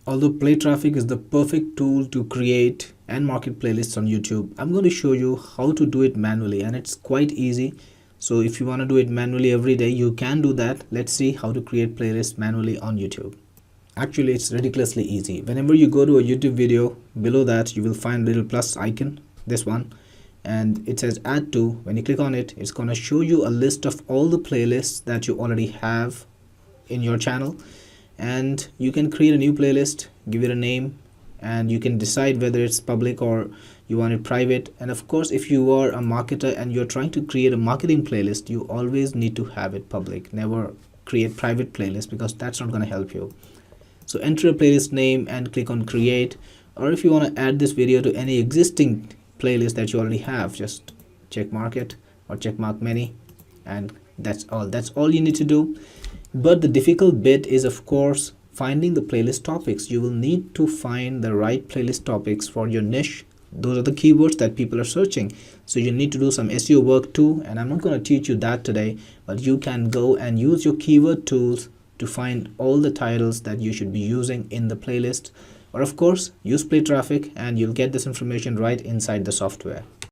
Although Play Traffic is the perfect tool to create and market playlists on YouTube, I'm going to show you how to do it manually, and it's quite easy. So if you want to do it manually every day, you can do that. Let's see how to create playlists manually on YouTube. Actually, it's ridiculously easy. Whenever you go to a YouTube video, below that you will find a little plus icon, this one, and it says add to. When you click on it, it's going to show you a list of all the playlists that you already have in your channel, and you can create a new playlist, give it a name, and you can decide whether it's public or you want it private. And of course, if you are a marketer and you're trying to create a marketing playlist, you always need to have it public. Never create private playlist, because that's not going to help you. So enter a playlist name and click on create, or if you want to add this video to any existing playlist that you already have, just check mark it or check mark many, and that's all you need to do. But the difficult bit is, of course, finding the playlist topics. You will need to find the right playlist topics for your niche. Those are the keywords that people are searching. So you need to do some SEO work too, and I'm not going to teach you that today, but you can go and use your keyword tools to find all the titles that you should be using in the playlist. Or of course, use Play Traffic and you'll get this information right inside the software.